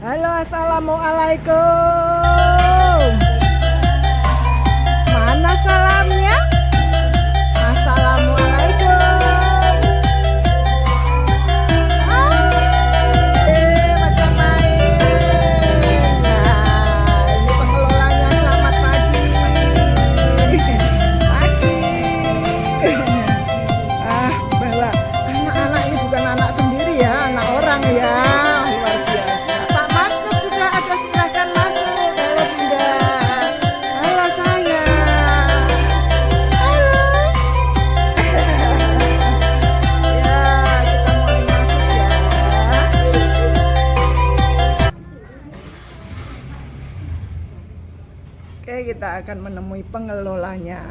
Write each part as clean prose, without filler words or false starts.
Halo, assalamualaikum. Mana salamnya? Assalamualaikum. Macam main. Nah, ini pengelolanya. Selamat pagi. Pagi. Bahwa anak-anak ini bukan anak sendiri ya, anak orang ya. Luar biasa. Pak masuk sudah ada, silakan masuk. Halo Bunda. Halo sayang. Halo. Ya, kita mulai masuk ya. Oke, kita akan menemui pengelolanya.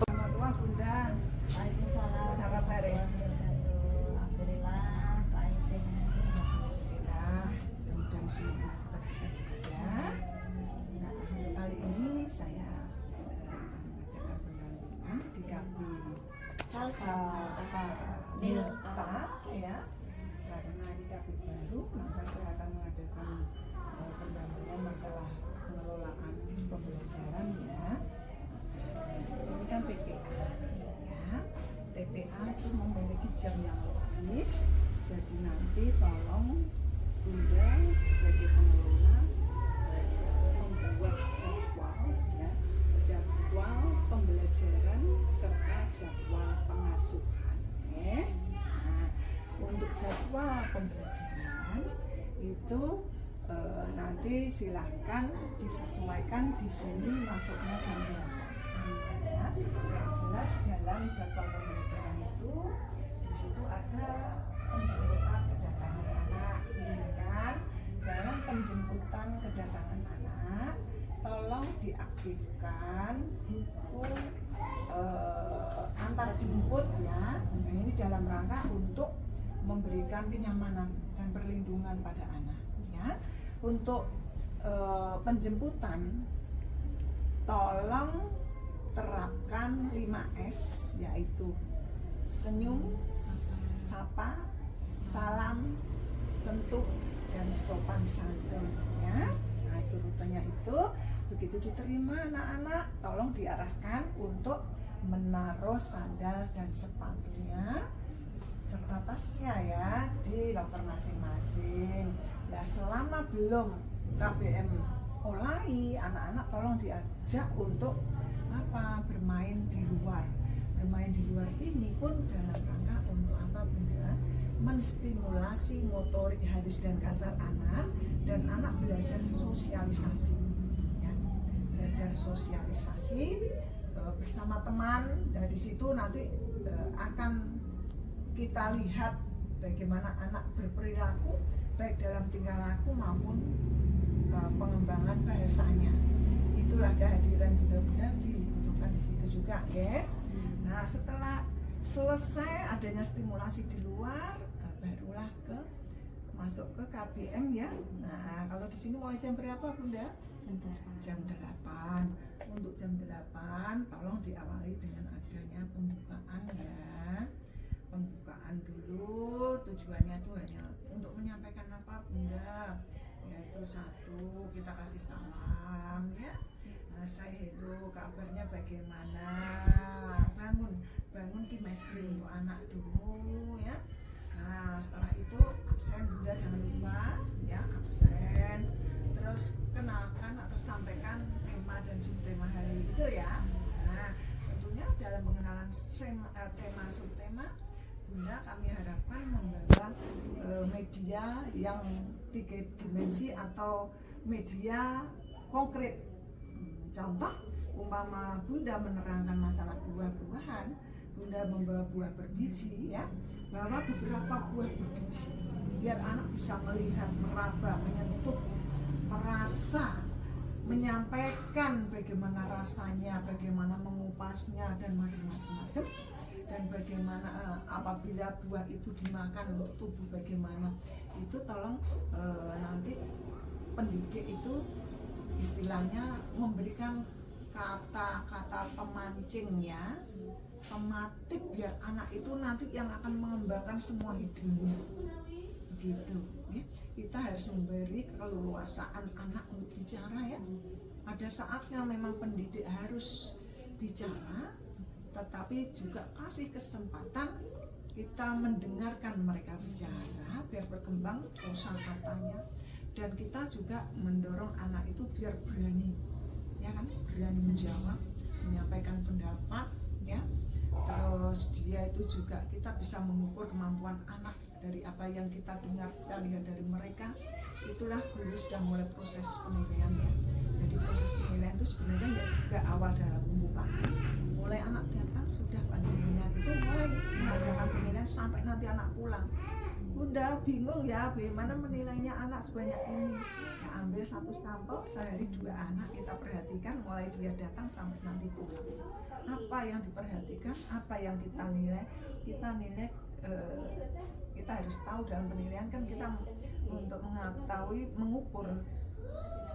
Selamat tua Bunda. Waalaikumsalam warahmatullahi wabarakatuh. Alhamdulillah, saya sehat. Alhamdulillah, mudah-mudahan semuanya baik-baik saja. Nah, kali ini saya akan mengadakan pendampingan di KP Nilta ya. Karena ini KP baru, maka saya akan mengadakan pendampingan masalah pengelolaan pembelajaran ya. Ini kan TPA ya. TPA itu memiliki jam yang lebih. Jadi nanti tolong Bunda sebagai pengelola membuat jadwal ya, jadwal pembelajaran serta jadwal pengasuhan ya. Nah, untuk jadwal pembelajaran itu nanti silahkan disesuaikan di sini masuknya jam berapa. Ya, yang jelas dalam jadwal pembelajaran itu di situ ada penjemputan kedatangan anak, ya kan? Dalam penjemputan kedatangan anak, tolong diaktifkan buku antar jemput ya. Nah, ini dalam rangka untuk memberikan kenyamanan dan perlindungan pada anak ya. Untuk penjemputan tolong terapkan 5S, yaitu senyum, sapa, salam, sentuh, dan sopan santun ya. Nah, itu rutenya itu. Begitu diterima anak-anak, tolong diarahkan untuk menaruh sandal dan sepatunya serta tasnya ya di loker masing-masing. Nah, selama belum KBM mulai, anak-anak tolong diajak untuk apa? Bermain di luar. Bermain di luar ini pun dalam rangka untuk apa Bunda? Menstimulasi motorik halus dan kasar anak, dan anak belajar sosialisasi ya. Belajar sosialisasi bersama teman. Dan di situ nanti akan kita lihat bagaimana anak berperilaku baik dalam tingkah laku maupun pengembangan bahasanya. Itulah kehadiran Bunda-Bunda dibutuhkan di situ juga ya. Nah, setelah selesai adanya stimulasi di luar, barulah masuk ke KBM ya. Nah, kalau di sini mulai jam berapa Bunda? Jam 8. Untuk jam 8 tolong diawali dengan adanya pembukaan ya. Pembukaan dulu, tujuannya itu hanya untuk menyampaikan apa Bunda, yaitu satu, kita kasih salam ya. Nah, saya hello, kabarnya bagaimana, bangun chemistry untuk anak dulu ya. Nah, setelah itu absen Bunda jangan lupa ya, absen. Terus kenalkan atau sampaikan tema dan subtema hari itu ya. Nah, tentunya dalam pengenalan tema subtema Bunda kami harapkan membawa media yang 3 dimensi atau media konkret. Contoh, umpama Bunda menerangkan masalah buah-buahan, Bunda membawa buah berbiji ya, bawa beberapa buah berbiji biar anak bisa melihat, meraba, menyentuh, merasa, menyampaikan bagaimana rasanya, bagaimana mengupasnya dan macam-macam. Dan bagaimana apabila buah itu dimakan untuk tubuh bagaimana, itu tolong nanti pendidik itu istilahnya memberikan kata-kata pemancing ya, tematik biar anak itu nanti yang akan mengembangkan semua hidupnya begitu. ya. Kita harus memberi keleluasaan anak untuk bicara ya. Ada saatnya memang pendidik harus bicara, tetapi juga kasih kesempatan kita mendengarkan mereka bicara biar berkembang kosakatanya, dan kita juga mendorong anak itu biar berani, ya kan, berani menjawab, menyampaikan pendapat, ya. Terus dia itu juga kita bisa mengukur kemampuan anak dari apa yang kita dengar, kita lihat dari mereka. Itulah guru sudah mulai proses penilaian ya. Jadi proses penilaian itu sebenarnya nggak awal dalam pembukaan, mulai anak datang sudah panjenengan itu mulai mengadakan penilaian sampai nanti anak pulang. Bunda bingung ya bagaimana menilainya anak sebanyak ini. Nah, ambil satu sampel sehari 2 anak, kita perhatikan mulai dia datang sampai nanti pulang. Apa yang diperhatikan, apa yang kita nilai, kita harus tahu dalam penilaian kan kita untuk mengetahui, mengukur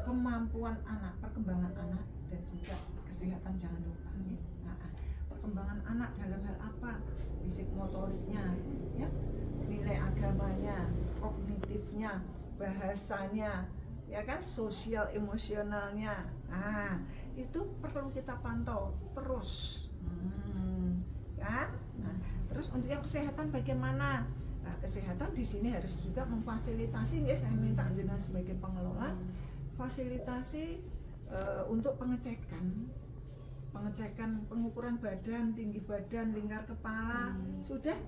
kemampuan anak, perkembangan anak, dan juga kesehatan jangan lupa. Nah, perkembangan anak dalam hal apa? Fisik motoriknya, ya, nilai agamanya, kognitifnya, bahasanya, ya kan, sosial emosionalnya. Nah, itu perlu kita pantau terus, kan? Nah, terus untuk yang kesehatan bagaimana? Nah, kesehatan di sini harus juga memfasilitasi, ya, saya minta jenengan sebagai pengelola fasilitasi untuk pengecekan, pengukuran badan, tinggi badan, lingkar kepala, sudah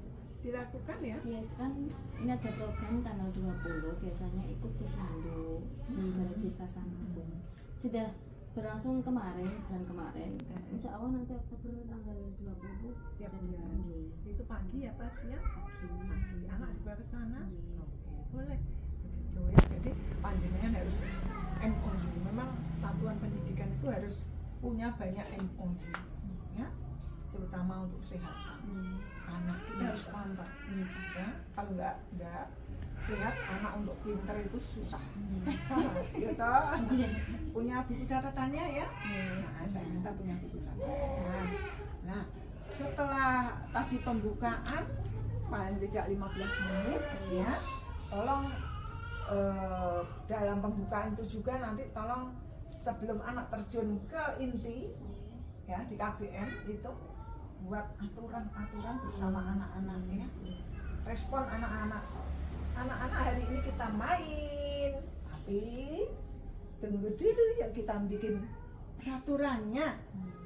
dilakukan ya? Yes, kan ini ada program tanggal 20 biasanya ikut posyandu di Balai Desa Sambung. Sudah berlangsung kemarin, bulan kemarin. Insya Allah nanti Oktober tanggal 20 Setiap bulan. Itu pagi ya Pak, siang? Pagi. Anak dibawa ke sana? Oke, boleh. Begitu ya. Jadi panjenengan harus MOU. Memang satuan pendidikan itu harus punya banyak MOU, ya, terutama untuk kesehatan anak. Kita harus pantau, ya. Kalau nggak sehat, anak untuk pinter itu susah. Gitu. Punya buku catatannya ya. Nah, saya minta punya buku catatan. Nah, setelah tadi pembukaan paling tidak 15 menit, ya, tolong dalam pembukaan itu juga nanti tolong sebelum anak terjun ke inti, ya, di KBM itu buat aturan-aturan bersama anak-anaknya. Respon anak-anak hari ini kita main, tapi tunggu dulu ya, kita bikin peraturannya.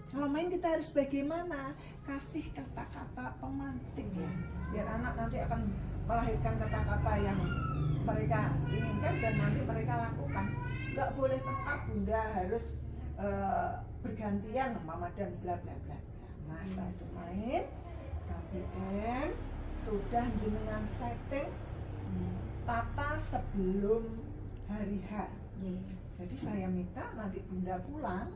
Kalau main kita harus bagaimana? Kasih kata-kata pemantik ya, biar anak nanti akan melahirkan kata-kata yang mereka inginkan dan nanti mereka lakukan. Nggak boleh tetap Bunda harus bergantian mama dan bla bla bla. Nah, setelah itu main KBM sudah jenengan setting tata sebelum hari H. Jadi saya minta nanti Bunda pulang,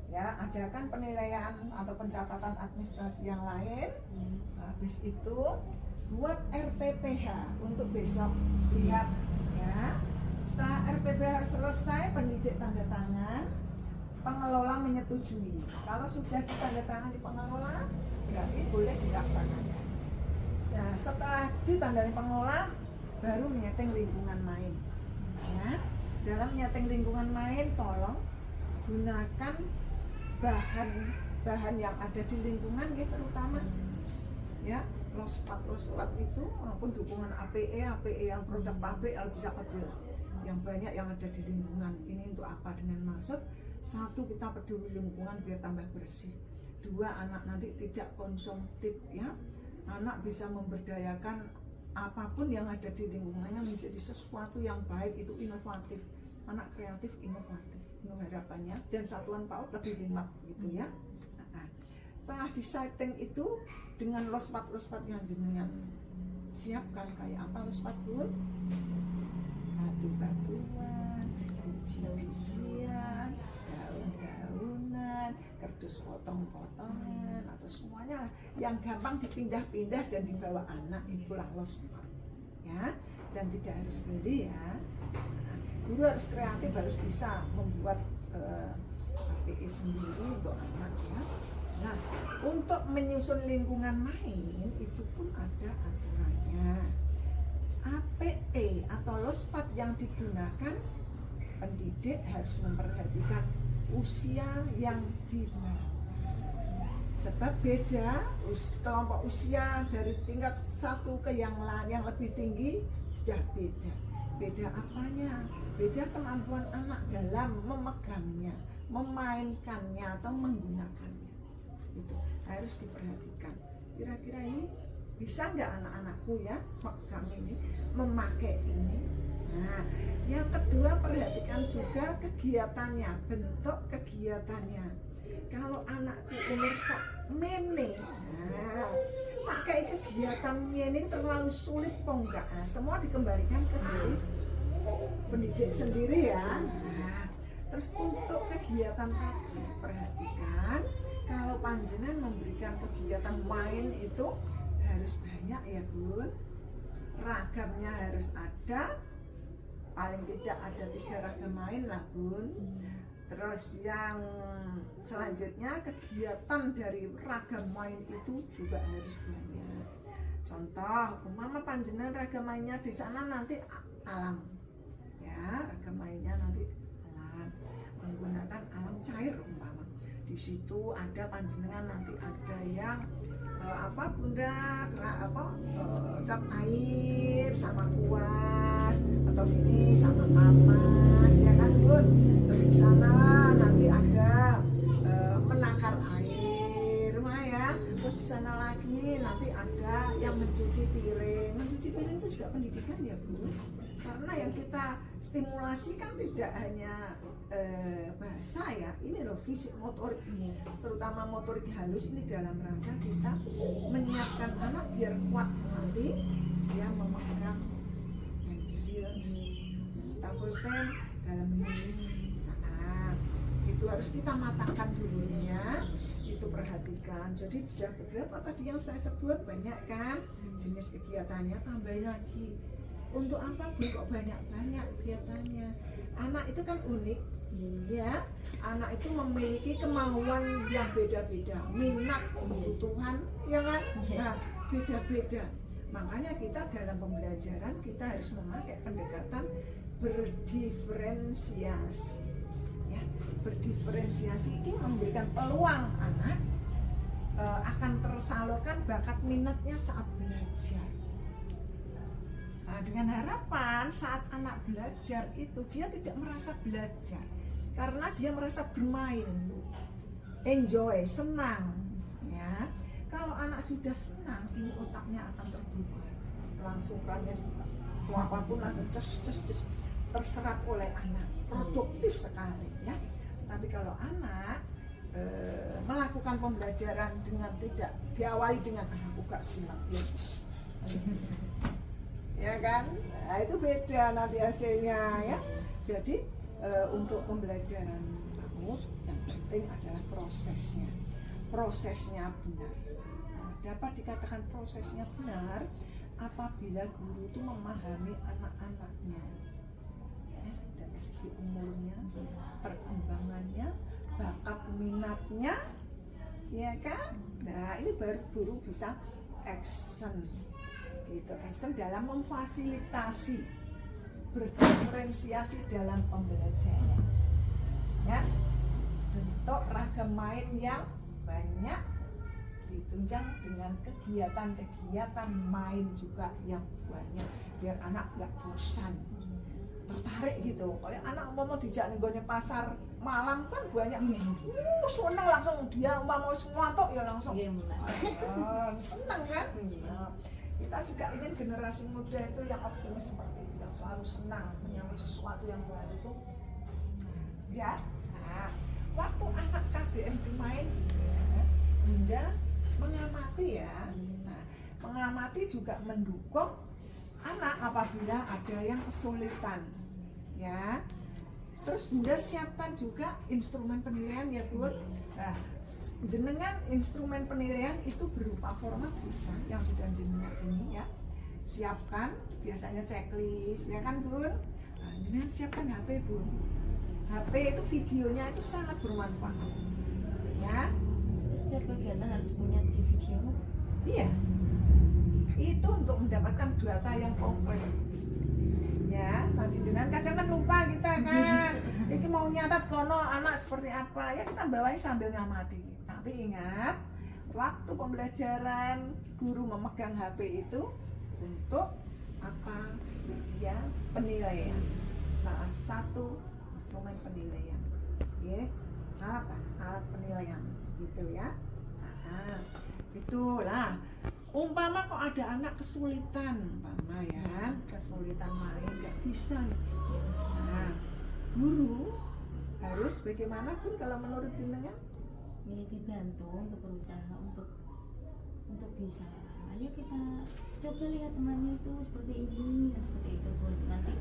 ya, adakan penilaian atau pencatatan administrasi yang lain. Habis itu buat RPPH untuk besok, lihat ya. Setelah RPPH selesai, pendidik tanda tangan, pengelola menyetujui. Kalau sudah ditandatangani pengelola, berarti boleh dilaksanakan. Nah, setelah ditandani pengelola, baru menyeting lingkungan main. Ya, dalam menyeting lingkungan main, tolong gunakan bahan yang ada di lingkungan, ya, terutama ya lospat itu maupun dukungan APE yang produk pabrik kalau bisa kecil, yang banyak yang ada di lingkungan. Ini untuk apa? Dengan maksud, 1, kita peduli lingkungan biar tambah bersih. 2, anak nanti tidak konsumtif, ya, anak bisa memberdayakan apapun yang ada di lingkungannya menjadi sesuatu yang baik, itu inovatif. Anak kreatif, inovatif, itu harapannya, dan satuan PAUD lebih hemat gitu ya. Nah, setelah di setting itu dengan lospat yang jenengan siapkan, kayak apa lospat Bu? Batu-batuan, biji-bijian, daun-daunan, kardus potong-potongan, atau semuanya yang gampang dipindah-pindah dan dibawa anak, itulah lospat, ya. Dan tidak harus beli ya. Guru harus kreatif, harus bisa membuat APE sendiri untuk anak ya. Nah, untuk menyusun lingkungan main itu pun ada aturannya. APE atau lospat yang digunakan, pendidik harus memperhatikan usia yang digunakan. Sebab beda kelompok usia dari tingkat satu ke yang lain yang lebih tinggi sudah beda. Beda apanya? Beda kemampuan anak dalam memegangnya, memainkannya atau menggunakannya. Itu harus diperhatikan. Kira-kira ini bisa nggak anak-anakku ya megang ini, memakai ini. Nah, yang kedua perhatikan juga kegiatannya, bentuk kegiatannya. Kalau anakku umur mene, nah, pakai kegiatannya ini terlalu sulit kok enggak? Nah, semua dikembalikan ke diri pendidik sendiri ya. Nah, terus untuk kegiatan tadi perhatikan, kalau panjenengan memberikan kegiatan main itu harus banyak ya Bun, ragamnya harus ada, paling tidak ada 3 ragam main lah Bun. Terus yang selanjutnya kegiatan dari ragam main itu juga harus banyak. Contoh, umpama panjenengan ragam mainnya di sana nanti alam, ya ragam mainnya nanti alam, menggunakan alam cair umpama. Di situ ada panjenengan nanti ada yang cat air sama kuas, atau sini sama kapas ya kan Bun. Terus di sana nanti ada menakar air ya. Terus di sana lagi nanti ada yang mencuci piring. Mencuci piring itu juga pendidikan ya Bun, karena yang kita stimulasi kan tidak hanya bahasa ya, ini loh fisik motorik, terutama motorik halus. Ini dalam rangka kita menyiapkan anak biar kuat nanti dia memegang pensil, pulpen dalam menulis saat itu harus kita matangkan dulunya. Itu perhatikan. Jadi sudah beberapa tadi yang saya sebut banyak kan jenis kegiatannya, tambahin lagi. Untuk apa Bu kok banyak-banyak kegiatannya? Anak itu kan unik ya, anak itu memiliki kemauan yang beda-beda, minat, kebutuhan ya kan, nah beda-beda. Makanya kita dalam pembelajaran kita harus memakai pendekatan berdiferensiasi ya. Berdiferensiasi ini memberikan peluang anak akan tersalurkan bakat minatnya saat belajar. Nah, dengan harapan saat anak belajar itu dia tidak merasa belajar, karena dia merasa bermain, enjoy, senang ya. Kalau anak sudah senang, ini otaknya akan terbuka, langsung kerannya dibuka, apapun langsung cus, terserap oleh anak, produktif sekali ya. Tapi kalau anak melakukan pembelajaran dengan tidak diawali dengan buka simak ya kan, nah, itu beda nanti hasilnya ya. Jadi untuk pembelajaran kamu yang penting adalah prosesnya benar. Nah, dapat dikatakan prosesnya benar apabila guru itu memahami anak-anaknya ya, dari segi umurnya, perkembangannya, bakat minatnya ya kan. Nah ini baru guru bisa action gitu, action dalam memfasilitasi, berdiferensiasi dalam pembelajaran ya. Bentuk ragam main yang banyak ditunjang dengan kegiatan-kegiatan main juga yang banyak, biar anak nggak bosan, tertarik gitu. Kayak anak mau dijak nenggone pasar malam kan banyak, seneng langsung dia mau semua tok ya langsung seneng kan. Kita juga ingin generasi muda itu yang optimis seperti itu, yang selalu senang menyambut sesuatu yang baru itu ya. Nah, waktu anak KBM bermain ya, Bunda mengamati ya. Nah, mengamati juga mendukung anak apabila ada yang kesulitan ya. Terus Bunda siapkan juga instrumen penilaian ya Bun. Nah, jenengan instrumen penilaian itu berupa format bisa yang sudah jenengan ini ya siapkan, biasanya checklist ya kan Bun. Nah, jenengan siapkan HP Bun. HP itu videonya itu sangat bermanfaat ya. Setiap kegiatan harus punya di video. Iya. Itu untuk mendapatkan data yang komplit. Ya, nanti jenengan kadang kan lupa kita kan. Ini mau nyatat kono anak seperti apa, ya kita bawain sambil ngamati. Tapi ingat, waktu pembelajaran guru memegang HP itu untuk apa? Ya, penilaian. Salah satu instrumen penilaian. Ya, alat penilaian gitu ya. Nah, itulah. Umpama kok ada anak kesulitan, umpama ya, kesulitan main nggak bisa nih. Nah, guru harus bagaimanapun kalau menurut jenengan? Ya dibantu untuk berusaha untuk bisa. Ayo kita coba lihat temannya itu seperti ini dan seperti itu pun nanti.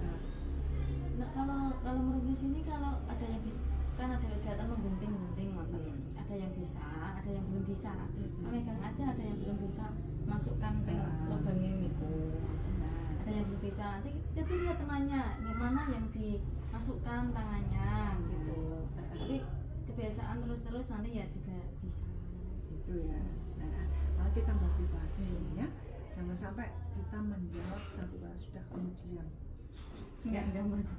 Nah kalau menurut di sini kalau ada yang bisa, kan ada kegiatan menggunting-gunting ada yang bisa, ada yang belum bisa. Memegang aja ada yang belum bisa masukkan ke lubangnya niku. Ada yang belum bisa, nanti coba lihat temannya yang mana yang dimasukkan tangannya gitu. Tapi kebiasaan terus nanti ya juga bisa. Itu ya. Nah, kita motivasi ya. Jangan sampai kita menjawab satu kali sudah kemudian. Enggak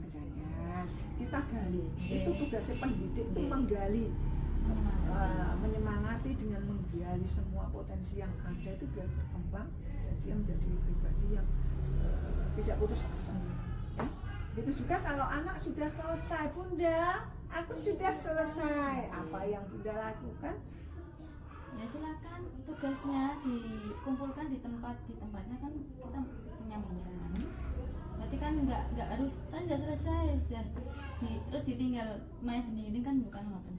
Misalnya kita gali. Itu tugasnya pendidik itu menggali. Menyemangati dengan menggali semua potensi yang ada itu biar berkembang dan dia menjadi pribadi yang tidak putus asa. Ya? Itu juga kalau anak sudah selesai, Bunda, aku sudah selesai. Apa yang Bunda lakukan? Ya silakan, tugasnya dikumpulkan di tempatnya kan kita punya meja. Berarti kan nggak harus sudah selesai terus ditinggal main sendiri kan bukan ngoten.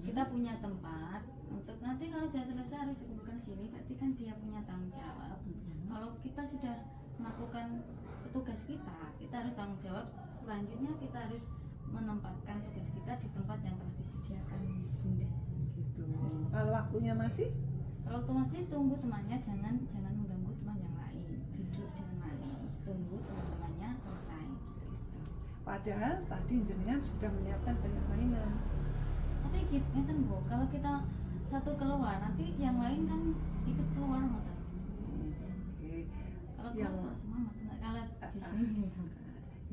Kita punya tempat untuk nanti kalau sudah selesai harus dikumpulkan sini, berarti kan dia punya tanggung jawab. Kalau kita sudah melakukan tugas kita harus tanggung jawab. Selanjutnya kita harus menempatkan tugas kita di tempat yang telah disediakan Bunda. Gitu. Kalau waktunya masih? Kalau waktu masih tunggu temannya, jangan mengganggu teman yang lain. Duduk dengan manis, tunggu teman-temannya selesai. Gitu. Padahal tadi jenengan sudah menyiapkan banyak mainan. Tapi gitu ngeten Bu, kalau kita satu keluar nanti yang lain kan ikut keluar ngoten. Kalau yang keluar semua ngoten kalau di sini.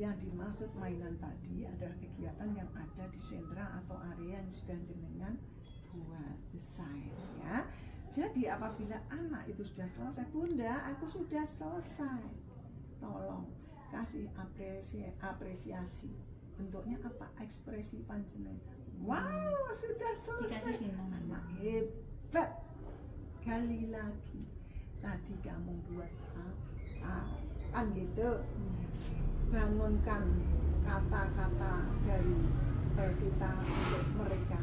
Yang dimaksud mainan tadi adalah kegiatan yang ada di sentra atau area yang sudah jenengan buat desain ya. Jadi apabila anak itu sudah selesai, Bunda, aku sudah selesai. Tolong kasih apresiasi. Bentuknya apa? Ekspresi panjenengan. Wow, sudah selesai. Anak hebat. Kali lagi. Tadi kamu buat kan gitu. Bangunkan kata-kata dari kita untuk mereka.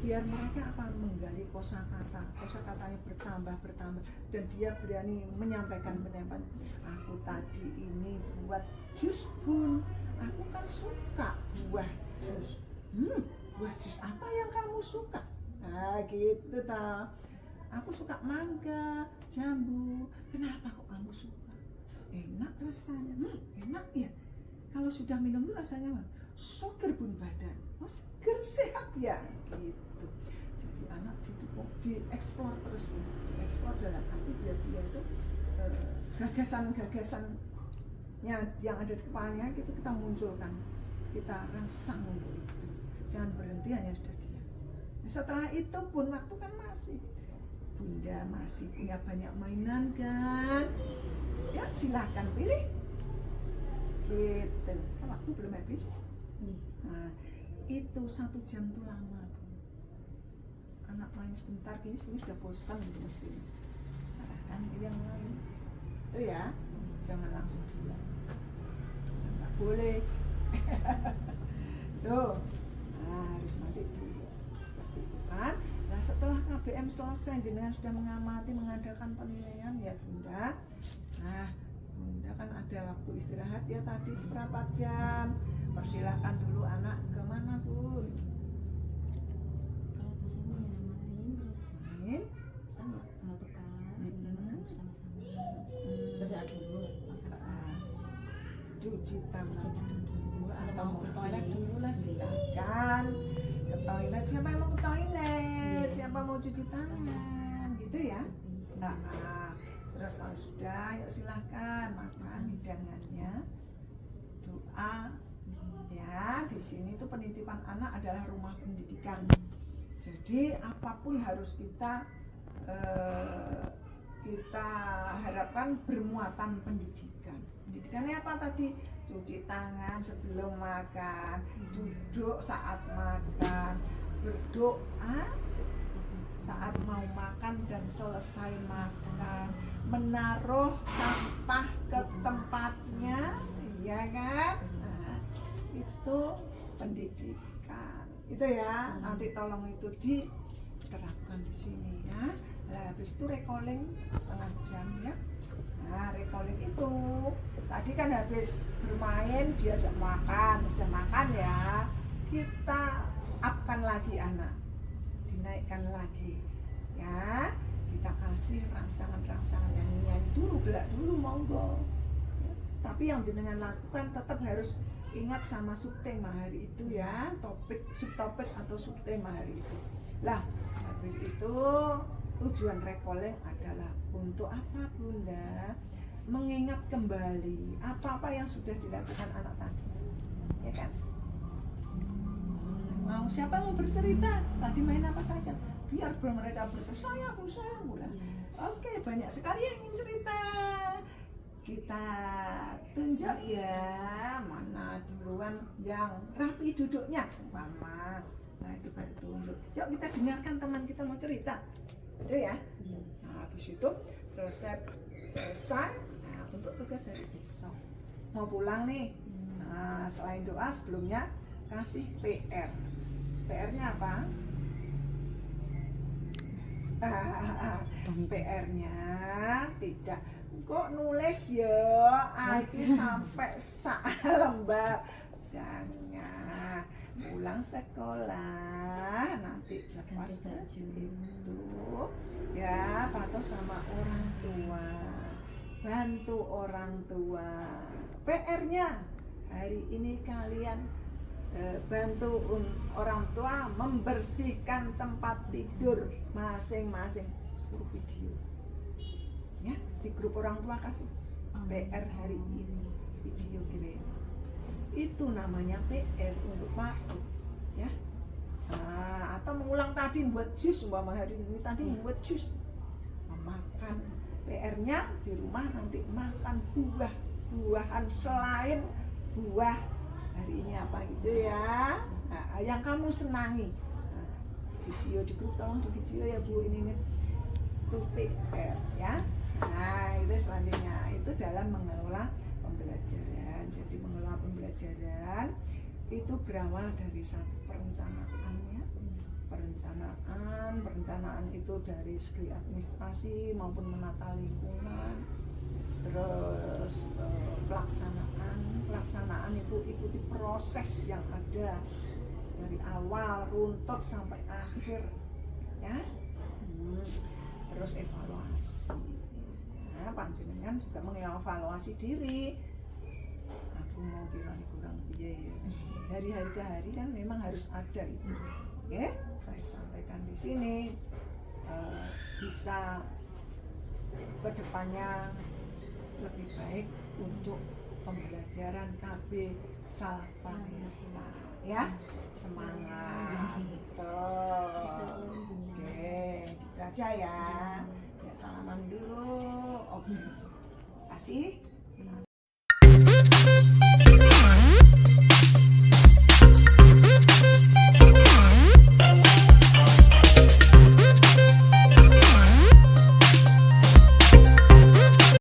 Biar mereka menggali kosakatanya bertambah dan dia berani menyampaikan pendapat. Aku tadi ini buat jus Bun, aku kan suka buah jus. Buah jus apa yang kamu suka? Nah gitu ta. Aku suka mangga, jambu. Kenapa kok kamu suka? Enak rasanya. Enak ya. Kalau sudah minum itu rasanya seger Bun badan. Seger sehat ya gitu. Jadi anak dieksplor terus, dieksplor dalam arti biar dia itu gagasan-gagasannya yang ada di kepalanya itu kita munculkan, kita rangsang untuk itu. Jangan berhenti hanya sudah diam. Setelah itu pun waktu kan masih, Bunda masih punya banyak mainan kan? Ya silakan pilih. Gitu. Kan waktu belum habis. Nah, itu 1 jam tuh lama Bu. Anak main sebentar gini sini sudah bosan gitu mesin. Kan yang lain itu ya, jangan langsung diam, nggak boleh. Tuh, nah, harus nanti seperti itu kan. Nah setelah KBM selesai, jenengan sudah mengamati, mengadakan penilaian ya Bunda. Nah Bunda kan ada waktu istirahat ya tadi seberapa jam. Persilahkan dulu anak kemana Bun? Kalau di sini ya main Main? kan bawa bekal, makan bersama-sama. Terus ada dulu makan bersama. Cuci tangan dulu atau Kalau mau ke toilet habis, dulu lah silakan. Ke toilet, siapa yang mau ke toilet? Siapa mau cuci tangan? Gitu ya? Nah, Terus kalau sudah, yuk silahkan makan hidangannya, doa. Ya, di sini tuh penitipan anak adalah rumah pendidikan. Jadi apapun harus kita harapkan bermuatan pendidikan. Pendidikannya apa tadi? Cuci tangan sebelum makan, duduk saat makan, berdoa saat mau makan dan selesai makan, menaruh sampah ke tempatnya, ya kan? Nah, itu pendidikan. Itu ya, nanti tolong itu diterapkan di sini ya. Nah, habis itu recalling setengah jam ya. Nah, recalling itu tadi kan habis bermain diajak makan, sudah makan ya, kita upkan lagi anak, dinaikkan lagi ya, kita kasih rangsangan nyanyi dulu, gelak dulu monggo ya. Tapi yang jenengan lakukan tetap harus ingat sama subtema hari itu ya, topik, subtopik atau subtema hari itu. Lah, habis itu tujuan recalling adalah untuk apa Bunda? Mengingat kembali apa-apa yang sudah dilakukan anak tadi, ya kan? Mau siapa mau bercerita? Tadi main apa saja? Biar mereka bercerita. Saya bulan. Oke, banyak sekali yang ingin cerita. Kita tunjuk ya, mana duluan yang rapi duduknya, Mama. Nah itu baru tunjuk. Yuk kita dengarkan teman kita mau cerita. Itu ya. Nah habis itu selesai. Nah untuk tugas hari besok mau pulang nih. Nah selain doa sebelumnya kasih PR. PR-nya apa? PR-nya tidak. Kok nulis ya? Iki sampai lembar. Jangan. Pulang sekolah nanti lepas baju itu ya, patuh sama orang tua, bantu orang tua. PR-nya hari ini kalian bantu orang tua membersihkan tempat tidur masing-masing. Suruh video ya, di grup orang tua kasih PR hari ini, video kirim. Itu namanya PR untuk Pak ya. Nah, atau mengulang tadi buat jus, umpama hari ini tadi membuat jus, memakan. PR-nya di rumah nanti makan buahan selain buah hari ini apa gitu ya. Nah, yang kamu senangi. Nah, video di grup tolong di video ya Bu, ini nih itu PR ya. Nah itu selanjutnya itu dalam mengelola pembelajaran. Jadi mengelola pembelajaran itu berawal dari satu perencanaan ya. Perencanaan itu dari segi administrasi maupun menata lingkungan. Terus pelaksanaan itu ikuti proses yang ada dari awal runtut sampai akhir ya. Terus evaluasi. Nah, panjenengan juga mengevaluasi diri. Aku mau kurang piye ya. Dari hari ke hari kan memang harus ada itu. Oke, saya sampaikan di sini bisa kedepannya lebih baik untuk pembelajaran KB Salvanita ya. Semangat. Oke, gitu aja ya. Ya salaman dulu. Oke. Kasih.